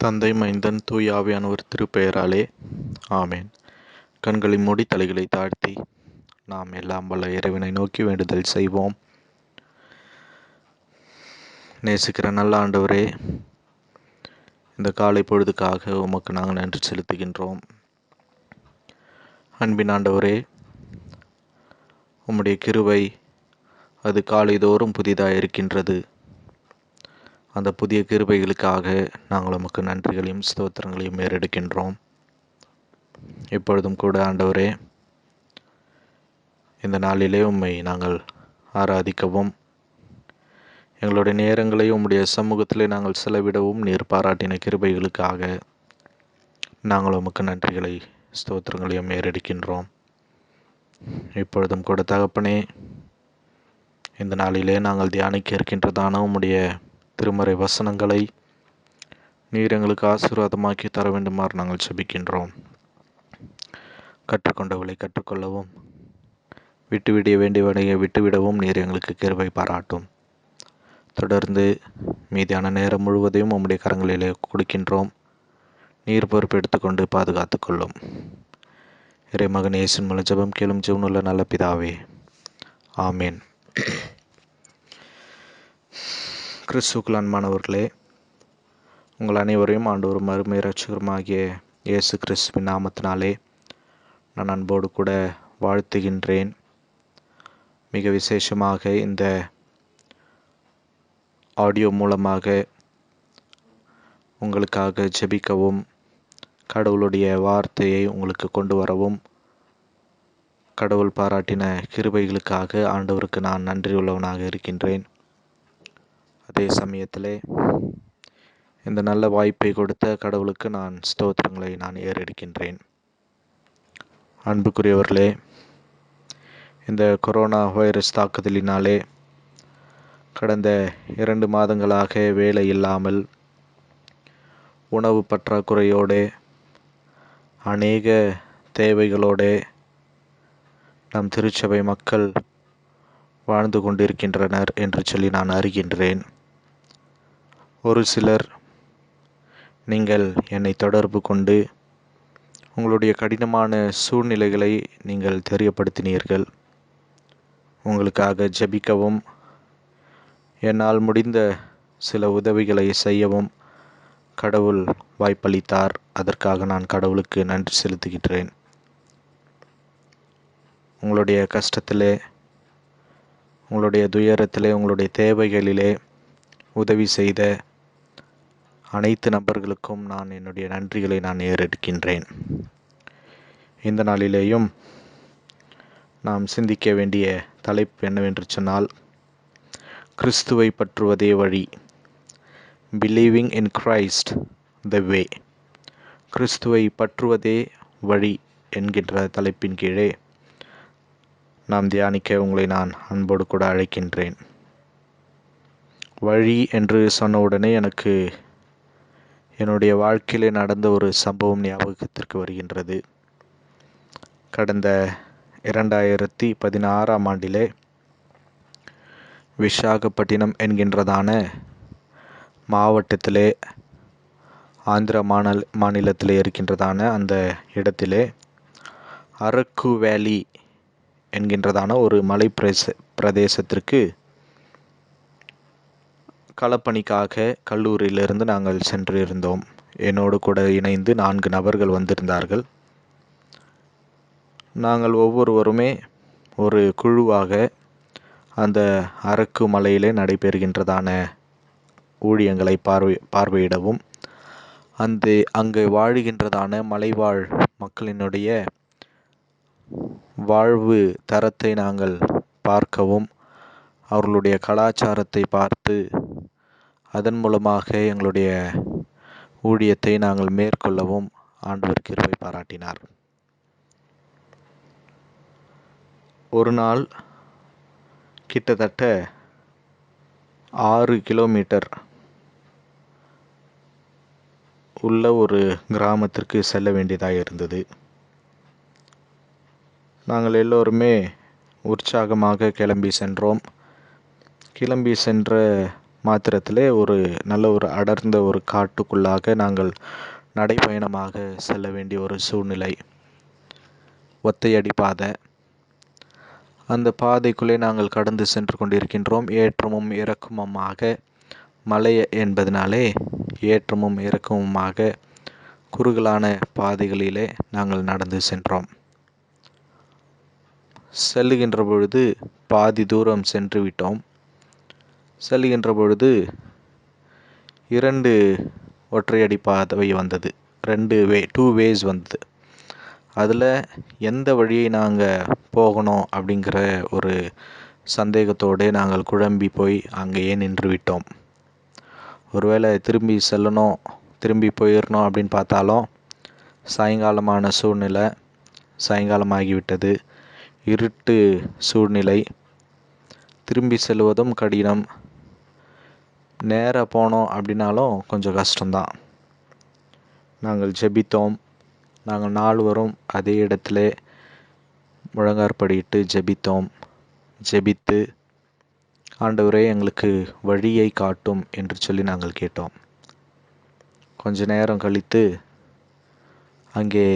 தந்தை, மைந்தன், தூய ஆவியானவர் திருப்பெயராலே ஆமேன். கண்களை மூடி தலைகளை தாழ்த்தி நாம் எல்லாம் வல்ல இறைவனை நோக்கி வேண்டுதல் செய்வோம். நேசிக்கிற நல்ல ஆண்டவரே, இந்த காலை பொழுதுக்காக உமக்கு நாங்கள் நன்றி செலுத்துகின்றோம். அன்பின் ஆண்டவரே, உம்முடைய கிருபை அது காலைதோறும் புதிதாக இருக்கின்றது. அந்த புதிய கிருபைகளுக்காக நாங்கள் உமக்கு நன்றிகளையும் ஸ்தோத்திரங்களையும் ஏறெடுக்கின்றோம். இப்பொழுதும் கூட ஆண்டவரே, இந்த நாளிலே உம்மை நாங்கள் ஆராதிக்கவும், எங்களுடைய நேரங்களை உம்முடைய சமூகத்திலே நாங்கள் செலவிடவும் நீர் பாராட்டின கிருபைகளுக்காக நாங்கள் உமக்கு நன்றிகளை ஸ்தோத்திரங்களையும் ஏறெடுக்கின்றோம். இப்பொழுதும் கூட தகப்பனே, இந்த நாளிலே நாங்கள் தியானிக்க இருக்கின்றதான உம்முடைய திருமறை வசனங்களை நீர் எங்களுக்கு ஆசீர்வாதமாக்கி தர வேண்டுமாறு நாங்கள் ஜெபிக்கின்றோம். கற்றுக்கொண்டவர்களை கற்றுக்கொள்ளவும், விட்டுவிட வேண்டியவனையை விட்டுவிடவும் நீர் எங்களுக்கு கிருபை பாராட்டும். தொடர்ந்து மீதியான நேரம் முழுவதையும் உம்முடைய கரங்களிலே கொடுக்கின்றோம். நீர் பொறுப்பெடுத்துக்கொண்டு பாதுகாத்து கொள்ளும். இறைமகன் இயேசுவின் மூலம் ஜெபம் கேளும் ஜீவனுள்ள நல்ல பிதாவே, ஆமேன். கிறிஸ்துவுக்குள் அன்பானவர்களே, உங்கள் அனைவரையும் ஆண்டவரும் அருமை இரட்சகருமாகிய இயேசு கிறிஸ்துவின் நாமத்தினாலே நான் அன்போடு கூட வாழ்த்துகின்றேன். மிக விசேஷமாக இந்த ஆடியோ மூலமாக உங்களுக்காக ஜெபிக்கவும், கடவுளுடைய வார்த்தையை உங்களுக்கு கொண்டு வரவும், கடவுள் பாராட்டின கிருபைகளுக்காக ஆண்டவருக்கு நான் நன்றியுள்ளவனாக இருக்கின்றேன். அதே சமயத்திலே இந்த நல்ல வாய்ப்பை கொடுத்த கடவுளுக்கு நான் ஸ்தோத்திரங்களை நான் ஏறெடுக்கின்றேன். அன்புக்குரியவர்களே, இந்த கொரோனா வைரஸ் தாக்குதலினாலே கடந்த 2 மாதங்களாக வேலை இல்லாமல், உணவு பற்றாக்குறையோடு, அநேக தேவைகளோடு நம் திருச்சபை மக்கள் வாழ்ந்து கொண்டிருக்கின்றனர் என்று சொல்லி நான் அறிகின்றேன். ஒரு சிலர் நீங்கள் என்னை தொடர்பு கொண்டு உங்களுடைய கடினமான சூழ்நிலைகளை நீங்கள் தெரியப்படுத்தினீர்கள். உங்களுக்காக ஜெபிக்கவும், என்னால் முடிந்த சில உதவிகளை செய்யவும் கடவுள் வாய்ப்பளித்தார். அதற்காக நான் கடவுளுக்கு நன்றி செலுத்துகின்றேன். உங்களுடைய கஷ்டத்திலே, உங்களுடைய துயரத்திலே, உங்களுடைய தேவைகளிலே உதவி செய்த அனைத்து நபர்களுக்கும் நான் என்னுடைய நன்றிகளை நான் ஏறெடுக்கின்றேன். இந்த நாளிலேயும் நாம் சிந்திக்க வேண்டிய தலைப்பு என்னவென்று சொன்னால், கிறிஸ்துவை பற்றுவதே வழி. பிலீவிங் இன் கிரைஸ்ட் த வே. கிறிஸ்துவை பற்றுவதே வழி என்கின்ற தலைப்பின் கீழே நாம் தியானிக்க உங்களை நான் அன்போடு கூட அழைக்கின்றேன். வழி என்று சொன்னவுடனே எனக்கு என்னுடைய வாழ்க்கையிலே நடந்த ஒரு சம்பவம் ஞாபகத்திற்கு வருகின்றது. கடந்த 2016ஆம் ஆண்டிலே விசாகப்பட்டினம் என்கின்றதான மாவட்டத்திலே, ஆந்திர மாநிலத்திலே இருக்கின்றதான அந்த இடத்திலே அரக்கு வேலி என்கின்றதான ஒரு மலை பிரதேசத்திற்கு களப்பணிக்காக கல்லூரியிலிருந்து நாங்கள் சென்று இருந்தோம். என்னோடு கூட இணைந்து 4 நபர்கள் வந்திருந்தார்கள். நாங்கள் ஒவ்வொருவருமே ஒரு குழுவாக அந்த அரக்கு மலையிலே நடைபெறுகின்றதான ஊழியங்களை பார்வையிடவும், அங்கு வாழுகின்றதான மலைவாழ் மக்களினுடைய வாழ்வு தரத்தை நாங்கள் பார்க்கவும், அவர்களுடைய கலாச்சாரத்தை பார்த்து அதன் மூலமாக எங்களுடைய ஊழியத்தை நாங்கள் மேற்கொள்ளவும் ஆண்டவர் கிருபை பாராட்டினார். ஒரு நாள் கிட்டத்தட்ட 6 கிலோமீட்டர் உள்ள ஒரு கிராமத்திற்கு செல்ல வேண்டியதாக இருந்தது. நாங்கள் எல்லோருமே உற்சாகமாக கிளம்பி சென்றோம். கிளம்பி சென்ற மாத்திரத்திலே ஒரு நல்ல ஒரு அடர்ந்த ஒரு காட்டுக்குள்ளாக நாங்கள் நடைப்பயணமாக செல்ல வேண்டிய ஒரு சூழ்நிலை. ஒத்தையடி பாதை. அந்த பாதைக்குள்ளே நாங்கள் கடந்து சென்று கொண்டிருக்கின்றோம். ஏற்றமும் இறக்கமுமாக, மலை என்பதனாலே ஏற்றமும் இறக்கமுமாக குறுகலான பாதைகளிலே நாங்கள் நடந்து சென்றோம். செல்லுகின்ற பொழுது பாதி தூரம் சென்று விட்டோம். செல்லுகின்ற பொழுது 2 ஒற்றையடி பாதை வந்தது. 2 வேஸ் வந்தது. அதில் எந்த வழியை நாங்கள் போகணும் அப்படிங்கிற ஒரு சந்தேகத்தோடு நாங்கள் குழம்பி போய் அங்கேயே நின்று விட்டோம். ஒருவேளை திரும்பி போயிடணும் அப்படின்னு பார்த்தாலும் சாயங்காலமான சூழ்நிலை, சாயங்காலமாகிவிட்டது. இருட்டு சூழ்நிலை, திரும்பி செல்வதும் கடினம். நேராக போனோம் அப்படின்னாலும் கொஞ்சம் கஷ்டம்தான். நாங்கள் ஜெபித்தோம். நாங்கள் 4 பேரும் அதே இடத்துல முழங்காற்படியிட்டு ஜெபித்தோம். ஜெபித்து, ஆண்டவரே எங்களுக்கு வழியை காட்டும் என்று சொல்லி நாங்கள் கேட்டோம். கொஞ்ச நேரம் கழித்து அங்கே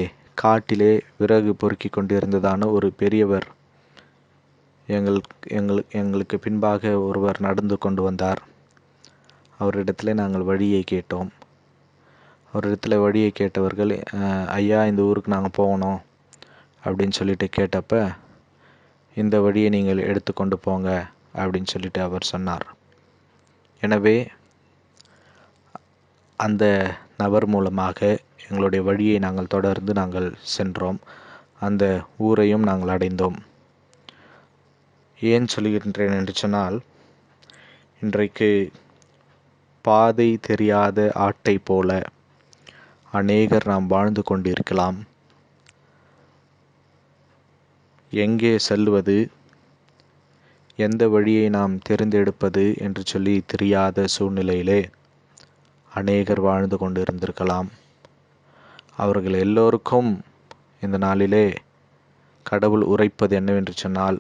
காட்டிலே விறகு பொறுக்கி கொண்டிருந்ததான ஒரு பெரியவர் எங்களுக்கு பின்பாக ஒருவர் நடந்து கொண்டு வந்தார். அவரிடத்தில் நாங்கள் வழியை கேட்டோம். அவரிடத்தில் வழியை கேட்டவர்கள், ஐயா இந்த ஊருக்கு நாங்கள் போகணும் அப்படின்னு சொல்லிட்டு கேட்டப்ப, இந்த வழியை நீங்கள் எடுத்துக்கொண்டு போங்க அப்படின்னு சொல்லிட்டு அவர் சொன்னார். எனவே அந்த நபர் மூலமாக எங்களுடைய வழியை நாங்கள் தொடர்ந்து நாங்கள் சென்றோம். அந்த ஊரையும் நாங்கள் அடைந்தோம். ஏன் சொல்லுகின்றேன் என்று சொன்னால், இன்றைக்கு பாதை தெரியாத ஆட்டை போல அநேகர் நாம் வாழ்ந்து கொண்டிருக்கலாம். எங்கே செல்வது, எந்த வழியை நாம் தேர்ந்தெடுப்பது என்று சொல்லி தெரியாத சூழ்நிலையிலே அநேகர் வாழ்ந்து கொண்டு இருந்திருக்கலாம். அவர்கள் எல்லோருக்கும் இந்த நாளிலே கடவுள் உரைப்பது என்னவென்று சொன்னால்,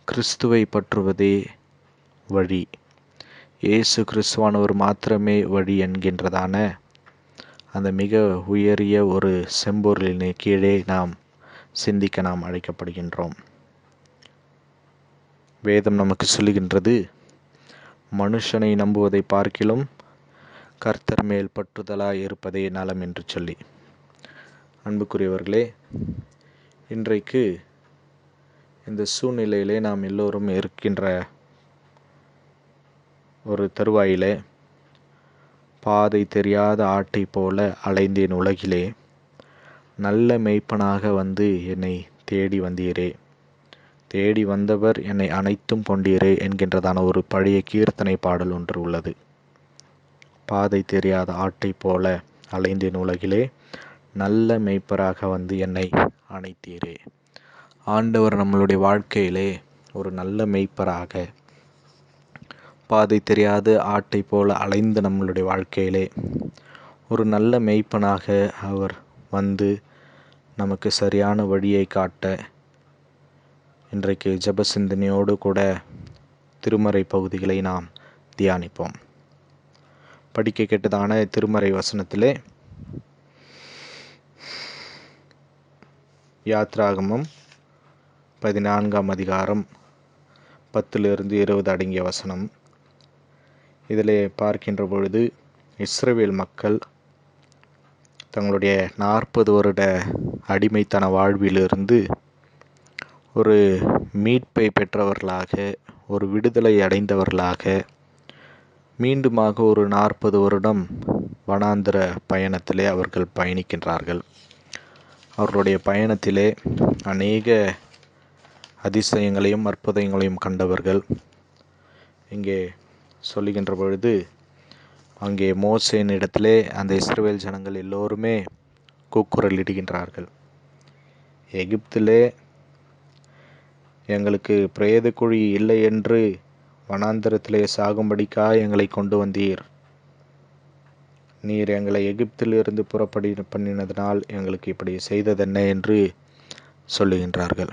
கிறிஸ்துவை பற்றுவதே வழி, இயேசு கிறிஸ்துவானவர் மாத்திரமே வழி என்கின்றதான அந்த மிக உயரிய ஒரு செம்பொருளின் கீழே நாம் சிந்திக்க நாம் அழைக்கப்படுகின்றோம். வேதம் நமக்கு சொல்லுகின்றது, மனுஷனை நம்புவதை பார்க்கிலும் கர்த்தர் மேல் பற்றுதலாய் இருப்பதே நலம் என்று சொல்லி. அன்புக்குரியவர்களே, இன்றைக்கு இந்த சூழ்நிலையிலே நாம் எல்லோரும் இருக்கின்ற ஒரு தருவாயிலே, பாதை தெரியாத ஆட்டை போல அலைந்தேன் உலகிலே, நல்ல மேய்ப்பனாக வந்து என்னை தேடி வந்தீரே, தேடி வந்தவர் என்னை அனைத்தும் கொண்டீரே என்கின்றதான ஒரு பழைய கீர்த்தனை பாடல் ஒன்று உள்ளது. பாதை தெரியாத ஆட்டை போல அலைந்தேன் உலகிலே, நல்ல மேய்ப்பராக வந்து என்னை அணைத்தீரே. ஆண்டவர் நம்மளுடைய வாழ்க்கையிலே ஒரு நல்ல மேய்ப்பராக, பாதை தெரியாத ஆட்டை போல அலைந்த நம்மளுடைய வாழ்க்கையிலே ஒரு நல்ல மேய்ப்பனாக அவர் வந்து நமக்கு சரியான வழியை காட்ட, இன்றைக்கு ஜெப சிந்தனையோடு கூட திருமறை பகுதிகளை நாம் தியானிப்போம். படிக்க கேட்டதான திருமறை வசனத்திலே யாத்ராகமம் 14ஆம் அதிகாரம் 10-20 அடங்கிய வசனம். இதிலே பார்க்கின்ற பொழுது, இஸ்ரவேல் மக்கள் தங்களுடைய 40 வருட அடிமைத்தன வாழ்விலிருந்து ஒரு மீட்பை பெற்றவர்களாக, ஒரு விடுதலை அடைந்தவர்களாக மீண்டுமாக ஒரு 40 வருடம் வனாந்திர பயணத்திலே அவர்கள் பயணிக்கின்றார்கள். அவர்களுடைய பயணத்திலே அநேக அதிசயங்களையும் அற்புதங்களையும் கண்டவர்கள். இங்கே சொல்லுகின்ற பொழுது, அங்கே மோசேயின் இடத்திலே அந்த இஸ்ரவேல் ஜனங்கள் எல்லோருமே கூக்குரலிடுகின்றார்கள். எகிப்திலே எங்களுக்கு பிரேத குழி இல்லை என்று வனாந்திரத்திலே சாகும்படிக்காய் எங்களை கொண்டு வந்தீர். நீர் எங்களை எகிப்திலிருந்து பண்ணினதினால் எங்களுக்கு இப்படி செய்ததென்ன என்று சொல்லுகின்றார்கள்.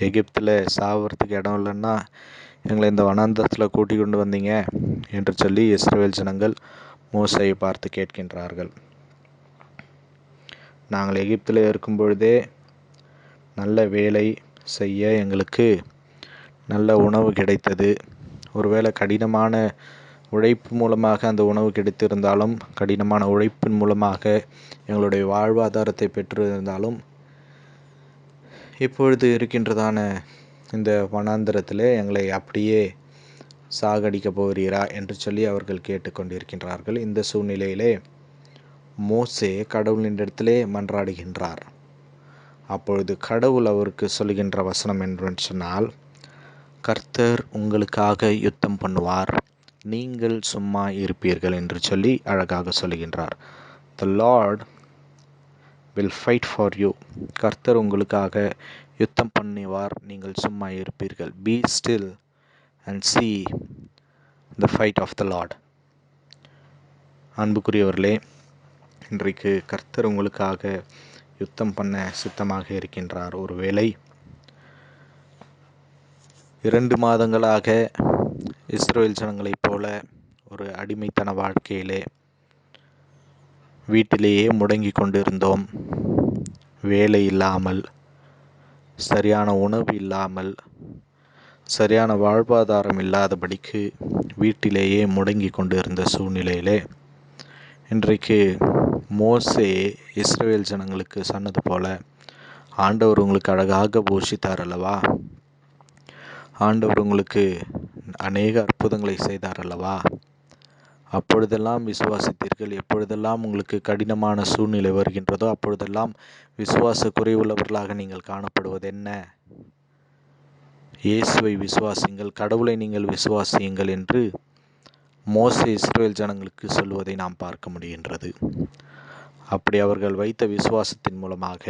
எகிப்தில் சாவறதுக்கு இடம் இல்லைன்னா எங்களை இந்த வனாந்தரத்தில் கூட்டி கொண்டு வந்தீங்க என்று சொல்லி இஸ்ரவேல் ஜனங்கள் மோசேயை பார்த்து கேட்கின்றார்கள். நாங்கள் எகிப்தில் இருக்கும் பொழுதே நல்ல வேலை செய்ய எங்களுக்கு நல்ல உணவு கிடைத்தது. ஒருவேளை கடினமான உழைப்பு மூலமாக அந்த உணவு கிடைத்திருந்தாலும், கடினமான உழைப்பின் மூலமாக எங்களுடைய வாழ்வாதாரத்தை பெற்றிருந்தாலும், இப்பொழுது இருக்கின்றதான இந்த வனாந்தரத்திலே எங்களை அப்படியே சாகடிக்கப் போகிறீரா என்று சொல்லி அவர்கள் கேட்டுக்கொண்டிருக்கின்றார்கள். இந்த சூழ்நிலையிலே மோசே கடவுளினிடத்திலே மன்றாடுகின்றார். அப்பொழுது கடவுள் அவருக்கு சொல்கின்ற வசனம் என்று சொன்னால், கர்த்தர் உங்களுக்காக யுத்தம் பண்ணுவார், நீங்கள் சும்மா இருப்பீர்கள் என்று சொல்லி அழகாக சொல்கின்றார். The Lord will fight for you. கர்த்தர் உங்களுக்காக யுத்தம் பண்ணுவார், நீங்கள் சும்மா இருப்பீர்கள். Be still and see the fight of the Lord. அன்புக்குரியவர்களே, இன்றைக்கு கர்த்தர் உங்களுக்காக யுத்தம் பண்ண சித்தமாக இருக்கின்றார். ஒருவேளை 2 மாதங்களாக இஸ்ரவேல் ஜனங்களைப் போல ஒரு அடிமைத்தன வாழ்க்கையிலே வீட்டிலேயே முடங்கி கொண்டிருந்தோம். வேலை இல்லாமல், சரியான உணவு இல்லாமல், சரியான வாழ்வாதாரம் இல்லாதபடிக்கு வீட்டிலேயே முடங்கி கொண்டிருந்த சூழ்நிலையிலே இன்றைக்கு மோசே இஸ்ரவேல் ஜனங்களுக்கு சொன்னது போல, ஆண்டவர் உங்களுக்கு அழகாக போஷித்தார் அல்லவா, ஆண்டவர் உங்களுக்கு அநேக அற்புதங்களை செய்தார் அல்லவா, அப்பொழுதெல்லாம் விசுவாசித்தீர்கள். எப்பொழுதெல்லாம் உங்களுக்கு கடினமான சூழ்நிலை வருகின்றதோ அப்பொழுதெல்லாம் விசுவாச குறைவுள்ளவர்களாக நீங்கள் காணப்படுவது என்ன? இயேசுவை விசுவாசியுங்கள், கடவுளை நீங்கள் விசுவாசியுங்கள் என்று மோசே இஸ்ரவேல் ஜனங்களுக்கு சொல்வதை நாம் பார்க்க முடிகின்றது. அப்படி அவர்கள் வைத்த விசுவாசத்தின் மூலமாக,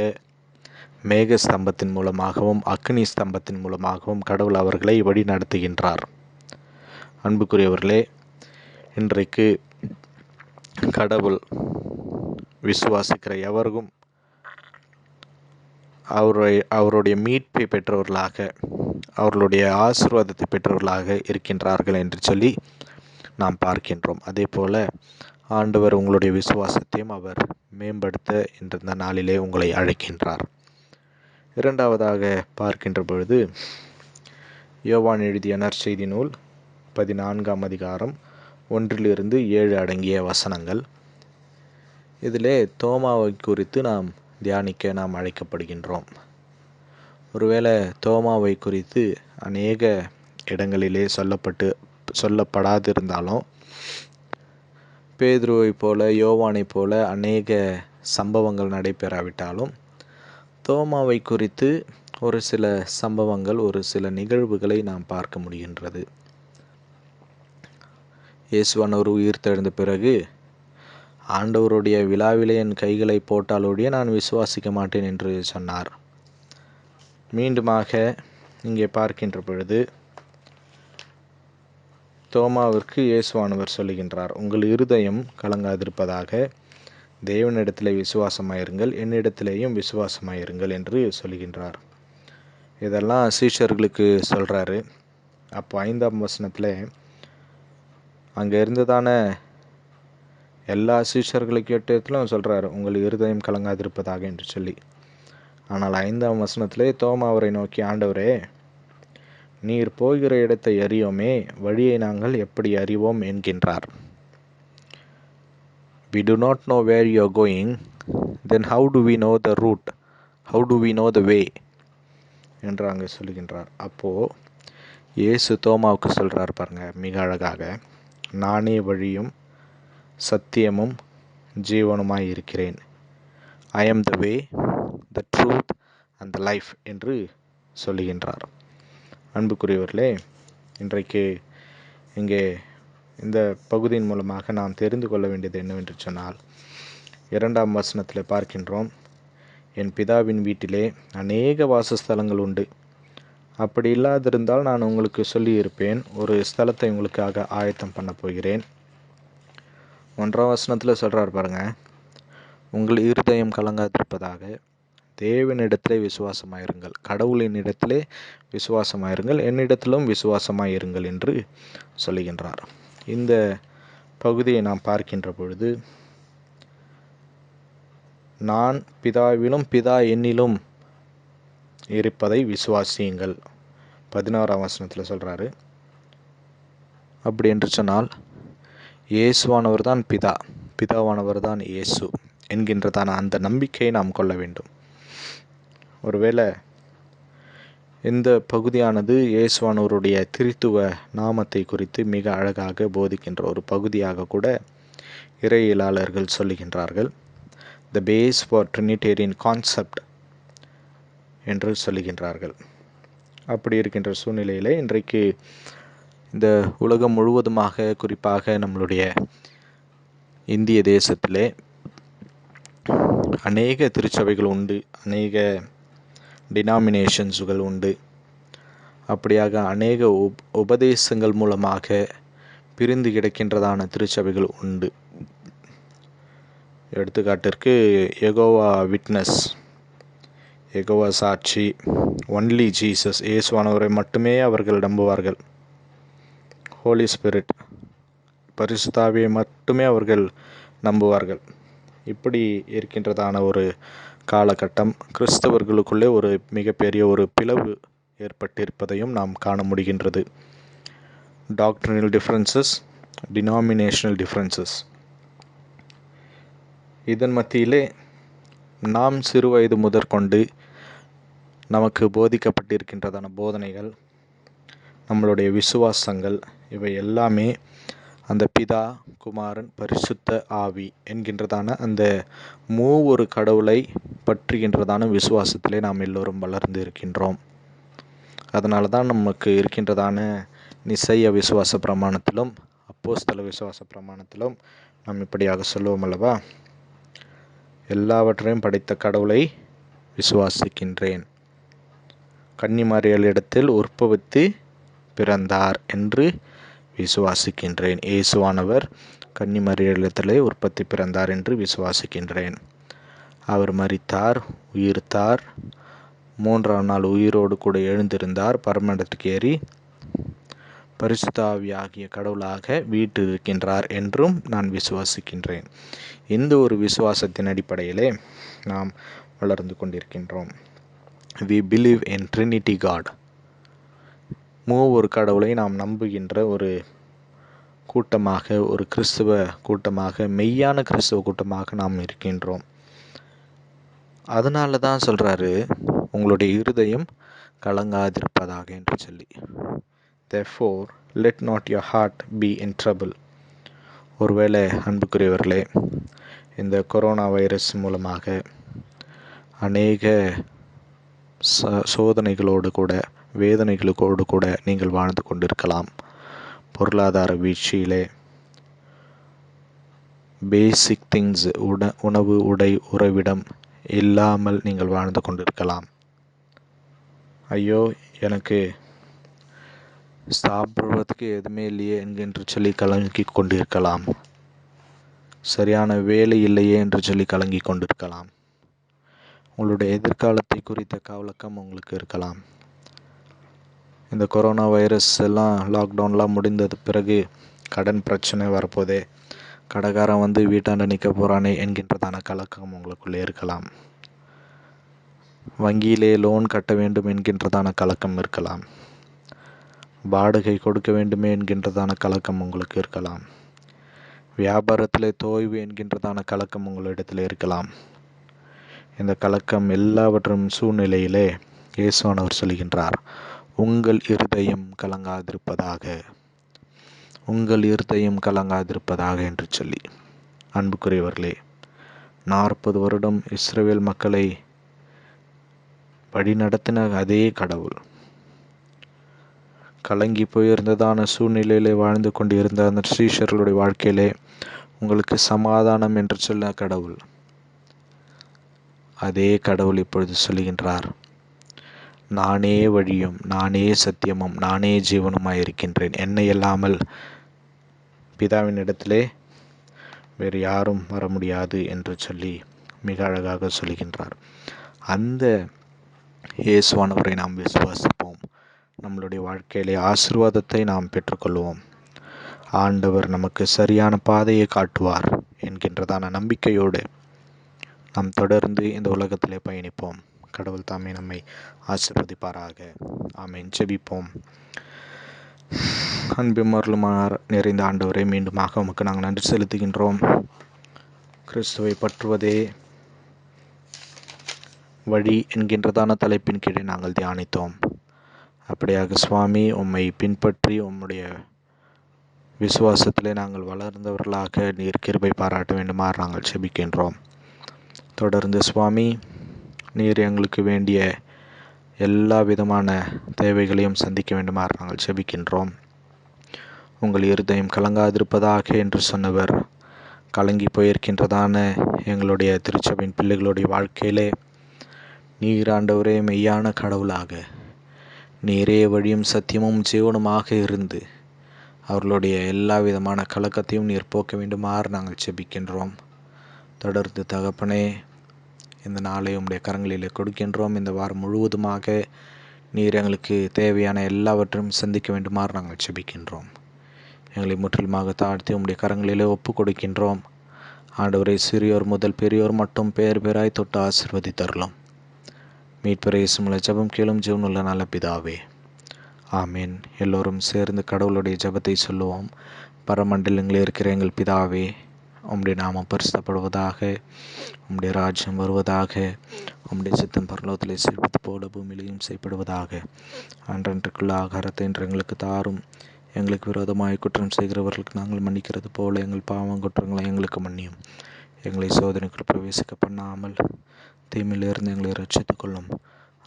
மேக ஸ்தம்பத்தின் மூலமாகவும் அக்னி ஸ்தம்பத்தின் மூலமாகவும் கடவுள் அவர்களை வழி நடத்துகின்றார். அன்புக்குரியவர்களே, இன்றைக்கு கடவுள் விசுவாசிக்கிற எவருக்கும் அவருடைய மீட்பை பெற்றவர்களாக, அவர்களுடைய ஆசீர்வாதத்தை பெற்றவர்களாக இருக்கின்றார்கள் என்று சொல்லி நாம் பார்க்கின்றோம். அதே போல ஆண்டவர் உங்களுடைய விசுவாசத்தையும் அவர் மேம்படுத்த இந்த நாளிலே உங்களை அழைக்கின்றார். இரண்டாவதாக பார்க்கின்ற பொழுது, யோவான் எழுதிய நற்செய்தி நூல் 14ஆம் அதிகாரம் 1-7 அடங்கிய வசனங்கள். இதிலே தோமாவை குறித்து நாம் தியானிக்க நாம் அழைக்கப்படுகின்றோம். ஒருவேளை தோமாவை குறித்து அநேக இடங்களிலே சொல்லப்படாதிருந்தாலும், பேதுருவை போல, யோவானை போல அநேக சம்பவங்கள் நடைபெறாவிட்டாலும், தோமாவை குறித்து ஒரு சில சம்பவங்கள், ஒரு சில நிகழ்வுகளை நாம் பார்க்க முடிகின்றது. இயேசுவானவர் உயிர் தெழுந்த பிறகு ஆண்டவருடைய விழாவிலே என் கைகளை போட்டாலோடைய நான் விசுவாசிக்க மாட்டேன் என்று சொன்னார். மீண்டுமாக இங்கே பார்க்கின்ற பொழுது தோமாவிற்கு இயேசுவானவர் சொல்லுகின்றார், உங்கள் இருதயம் கலங்காதிருப்பதாக, தேவனிடத்திலே விசுவாசமாயிருங்கள், என்னிடத்திலேயும் விசுவாசமாயிருங்கள் என்று சொல்லுகின்றார். இதெல்லாம் சீஷர்களுக்கு சொல்கிறாரு. அப்போ 5ஆம் வசனத்தில் அங்கே இருந்ததான எல்லா சீஷர்களை கேட்டதிலும் சொல்கிறாரு, உங்கள் இருதயம் கலங்காதிருப்பதாக என்று சொல்லி. ஆனால் 5ஆம் வசனத்திலே தோமா அவரை நோக்கி, ஆண்டவரே, நீர் போகிற இடத்தை அறியோமே, வழியை நாங்கள் எப்படி அறிவோம் என்கின்றார். We do not know where you are going, then how do we know the route? How do we know the way? என்று அங்கே சொல்லுகின்றார். அப்போது இயேசு தோமாவுக்கு சொல்கிறார் பாருங்க, மிக அழகாக, நானே வழியும் சத்தியமும் ஜீவனுமாய் இருக்கிறேன். I am the way, the truth and the life என்று சொல்லுகின்றார். அன்புக்குரியவர்களே, இன்றைக்கு இங்கே இந்த பகுதியின் மூலமாக நாம் தெரிந்து கொள்ள வேண்டியது என்னவென்று சொன்னால், 2ஆம் வசனத்தில் பார்க்கின்றோம், என் பிதாவின் வீட்டிலே அநேக வாசஸ்தலங்கள் உண்டு, அப்படி இல்லாதிருந்தால் நான் உங்களுக்கு சொல்லியிருப்பேன், ஒரு ஸ்தலத்தை உங்களுக்காக ஆயத்தம் பண்ண போகிறேன். 1ஆம் வசனத்தில் சொல்கிறார் பாருங்க, உங்கள் இருதயம் கலங்காதிருப்பதாக, தேவனிடத்திலே விசுவாசமாயிருங்கள், கடவுளின் இடத்திலே விசுவாசமாயிருங்கள், என்னிடத்திலும் விசுவாசமாயிருங்கள் என்று சொல்லுகின்றார். இந்த பகுதியை நாம் பார்க்கின்ற பொழுது, நான் பிதாவிலும் பிதா என்னிலும் இருப்பதை விசுவாசியுங்கள் 16ஆம் வசனத்தில் சொல்கிறாரு. அப்படி என்று சொன்னால் இயேசுவானவர் தான் பிதா, பிதாவானவர் தான் இயேசு என்கின்றதான அந்த நம்பிக்கையை நாம் கொள்ள வேண்டும். ஒருவேளை இந்த பகுதியானது இயேசுவானவருடைய திரித்துவ நாமத்தை குறித்து மிக அழகாக போதிக்கின்ற ஒரு பகுதியாக கூட இறையியலாளர்கள் சொல்லுகின்றார்கள். த பேஸ் ஃபார் ட்ரினிடேரியன் கான்செப்ட் என்று சொல்லுகின்றார்கள். அப்படி இருக்கின்ற சூழ்நிலையில் இன்றைக்கு இந்த உலகம் முழுவதுமாக, குறிப்பாக நம்மளுடைய இந்திய தேசத்திலே அநேக திருச்சபைகள் உண்டு, அநேக டினாமினேஷன்ஸுகள் உண்டு. அப்படியாக அநேக உபதேசங்கள் மூலமாக பிரிந்து கிடக்கின்றதான திருச்சபைகள் உண்டு. எடுத்துக்காட்டிற்கு யெகோவா விட்னஸ், யெகோவா சாட்சி, ஒன்லி ஜீசஸ், இயேசுவானவரை மட்டுமே அவர்கள் நம்புவார்கள். ஹோலி ஸ்பிரிட், பரிசுத்தாவியை மட்டுமே அவர்கள் நம்புவார்கள். இப்படி இருக்கின்றதான ஒரு காலகட்டம் கிறிஸ்தவர்களுக்குள்ளே ஒரு மிகப்பெரிய ஒரு பிளவு ஏற்பட்டிருப்பதையும் நாம் காண முடிகின்றது. Doctrinal differences, denominational differences. இதன் மத்தியிலே நாம் சிறு வயது முதற்கொண்டு நமக்கு போதிக்கப்பட்டிருக்கின்றதான போதனைகள், நம்மளுடைய விசுவாசங்கள், இவை எல்லாமே அந்த பிதா, குமாரன், பரிசுத்த ஆவி என்கின்றதான அந்த மூவொரு கடவுளை பற்றுகின்றதான விசுவாசத்திலே நாம் எல்லோரும் வளர்ந்து இருக்கின்றோம். அதனால தான் நமக்கு இருக்கின்றதான நிசைய விசுவாச பிரமாணத்திலும் அப்போஸ்தல விசுவாச பிரமாணத்திலும் நாம் இப்படியாக சொல்லுவோம் அல்லவா, எல்லாவற்றையும் படைத்த கடவுளை விசுவாசிக்கின்றேன், கன்னிமரியாளிடத்தில் உற்பவித்து பிறந்தார் என்று விசுவாசிக்கின்றேன், இயேசுவானவர் கன்னிமரியாளிடத்திலே உற்பத்தி பிறந்தார் என்று விசுவாசிக்கின்றேன், அவர் மரித்தார், உயிர்த்தார், 3ஆம் நாள் உயிரோடு கூட எழுந்திருந்தார், பரமண்டத்துக்கு ஏறி பரிசுத்த ஆவியாகிய கடவுளாக வீற்றிருக்கின்றார் என்றும் நான் விசுவாசிக்கின்றேன். இந்த ஒரு விசுவாசத்தின் அடிப்படையிலே நாம் வளர்ந்து கொண்டிருக்கின்றோம். We believe in Trinity God. மூவொரு கடவுளை நாம் நம்புகின்ற ஒரு கூட்டமாக, ஒரு கிறிஸ்துவ கூட்டமாக, மெய்யான கிறிஸ்துவ கூட்டமாக நாம் இருக்கின்றோம். அதனால தான் சொல்கிறாரு, உங்களுடைய இருதயம் கலங்காதிருப்பதாக என்று சொல்லி. Therefore, let not your heart be in trouble. ஒருவேளை அன்புக்குரியவர்களே, இந்த கொரோனா வைரஸ் மூலமாக அநேக சோதனைகளோடு கூட, வேதனைகளோடு கூட நீங்கள் வாழ்ந்து கொண்டிருக்கலாம். பொருளாதார வீழ்ச்சியிலே, பேசிக் திங்ஸ், உணவு, உடை, உறைவிடம் இல்லாமல் நீங்கள் வாழ்ந்து கொண்டிருக்கலாம். ஐயோ, எனக்கு சாப்பிடுவதற்கு எதுவுமே இல்லையே என்று சொல்லி கலங்கி கொண்டிருக்கலாம். சரியான வேலை இல்லையே என்று சொல்லி கலங்கி கொண்டிருக்கலாம். உங்களுடைய எதிர்காலத்தை குறித்த கலக்கம் உங்களுக்கு இருக்கலாம். இந்த கொரோனா வைரஸ் எல்லாம், லாக்டவுன்லாம் முடிந்தது பிறகு கடன் பிரச்சனை வரப்போதே, கடைக்காரன் வந்து வீட்டாண்ட நிற்க போகிறானே என்கின்றதான கலக்கம் உங்களுக்குள்ளே இருக்கலாம். வங்கியிலே லோன் கட்ட வேண்டும் என்கின்றதான கலக்கம் இருக்கலாம். வாடகை கொடுக்க வேண்டுமே என்கின்றதான கலக்கம் உங்களுக்கு இருக்கலாம். வியாபாரத்தில் தோய்வு என்கின்றதான கலக்கம் உங்களிடத்தில் இருக்கலாம். இந்த கலக்கம் எல்லாவற்றும் சூழ்நிலையிலே இயேசுவானவர் சொல்கின்றார், உங்கள் இருதயம் கலங்காதிருப்பதாக, உங்கள் இருதயம் கலங்காதிருப்பதாக என்று சொல்லி. அன்புக்குரியவர்களே, 40 வருடம் இஸ்ரவேல் மக்களை வழிநடத்தின அதே கடவுள், கலங்கி போயிருந்ததான சூழ்நிலையிலே வாழ்ந்து கொண்டு இருந்த அந்த ஸ்ரீஷர்களுடைய வாழ்க்கையிலே உங்களுக்கு சமாதானம் என்று சொல்ல கடவுள், அதே கடவுள் இப்பொழுது சொல்லுகின்றார், நானே வழியும், நானே சத்தியமும், நானே ஜீவனுமாய் இருக்கின்றேன், என்னை இல்லாமல் பிதாவின் இடத்திலே வேறு யாரும் வர முடியாது என்று சொல்லி மிக அழகாக சொல்லுகின்றார். அந்த இயேசுவானவரை நாம் விசுவாசிப்போம். நம்மளுடைய வாழ்க்கையிலே ஆசீர்வாதத்தை நாம் பெற்றுக்கொள்வோம். ஆண்டவர் நமக்கு சரியான பாதையை காட்டுவார் என்கின்றதான நம்பிக்கையோடு நாம் தொடர்ந்து இந்த உலகத்திலே பயணிப்போம். கடவுள் தாமே நம்மை ஆசீர்வதிப்பாராக. ஆமென். ஜெபிப்போம். அன்பும் அருளுமார் நிறைந்த ஆண்டவரே, மீண்டுமாக உமக்கு நாங்கள் நன்றி செலுத்துகின்றோம். கிறிஸ்துவை பற்றுவதே வழி என்கின்றதான தலைப்பின் கீழே நாங்கள் தியானித்தோம். அப்படியாக சுவாமி, உம்மை பின்பற்றி உம்முடைய விசுவாசத்திலே நாங்கள் வளர்ந்தவர்களாக நீர் கிருபை பாராட்ட வேண்டுமாறு நாங்கள் ஜெபிக்கின்றோம். தொடர்ந்து சுவாமி, நீர் எங்களுக்கு வேண்டிய எல்லா விதமான தேவைகளையும் சந்திக்க வேண்டுமாறு நாங்கள் ஜெபிக்கின்றோம். உங்கள் இருதயம் கலங்காதிருப்பதாக என்று சொன்னவர், கலங்கி போயிருக்கின்றதான எங்களுடைய திருச்சபையின் பிள்ளைகளுடைய வாழ்க்கையிலே நீர் ஆண்டவரே மெய்யான கடவுளாக, நீரே வழியும் சத்தியமும் ஜீவனுமாக இருந்து அவர்களுடைய எல்லா விதமான கலக்கத்தையும் நீர் போக்க வேண்டுமாறு நாங்கள் ஜெபிக்கின்றோம். தொடர்ந்து தகப்பனே, இந்த நாளை உம்முடைய கரங்களிலே கொடுக்கின்றோம். இந்த வாரம் முழுவதுமாக நீர் எங்களுக்கு தேவையான எல்லாவற்றையும் சந்திக்க வேண்டுமாறு நாங்கள் ஜெபிக்கின்றோம். எங்களை முற்றிலுமாக தாழ்த்தி உம்முடைய கரங்களிலே ஒப்பு கொடுக்கின்றோம். ஆண்டவரை, சிறியோர் முதல் பெரியோர் மட்டும் பேர் பேராய் தொட்டு ஆசீர்வதித்தருளும். மீட்பர் இயேசுவின் ஜெபம் கேளும் ஜீவனுள்ள நல்ல பிதாவே, ஆமீன். எல்லோரும் சேர்ந்து கடவுளுடைய ஜெபத்தை சொல்லுவோம். பரமண்டலங்களில் இருக்கிற எங்கள் பிதாவே, உம்முடைய நாமம் பரிசுத்தப்படுவதாக, உம்முடைய ராஜ்யம் வருவதாக, உம்முடைய சித்தம் பரலோகத்திலே செய்வது போல பூமியிலையும் செய்யப்படுவதாக. அன்றன்றைக்குள்ள ஆகாரத்தை இன்று எங்களுக்கு தாரும். எங்களுக்கு விரோதமாய் குற்றம் செய்கிறவர்களுக்கு நாங்கள் மன்னிக்கிறது போல எங்கள் பாவம் குற்றங்களை எங்களுக்கு மன்னியும். எங்களை சோதனைக்குள் பிரவேசிக்க பண்ணாமல் தீமையிலிருந்து எங்களை ரட்சித்துக் கொள்ளும்.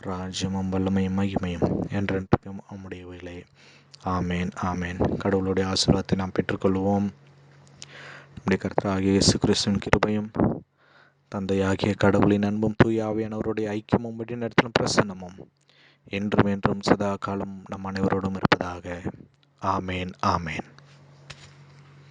ராஜ்யமும் வல்லமையும் மகிமையும் என்றென்றைக்கும் உம்முடைய வேலை. ஆமேன், ஆமேன். கடவுளுடைய ஆசீர்வாதத்தை நாம் பெற்றுக்கொள்வோம். நம்முடைய கர்த்தராகிய இயேசு கிறிஸ்துவின் கிருபையும், தந்தையாகிய கடவுளின் அன்பும், தூய ஆவியானவருடைய ஐக்கியமும், வழிநடத்தலும் பிரசன்னமும் என்றும் என்றும் சதா காலம் நம் அனைவரோடும் இருப்பதாக. ஆமேன், ஆமேன்.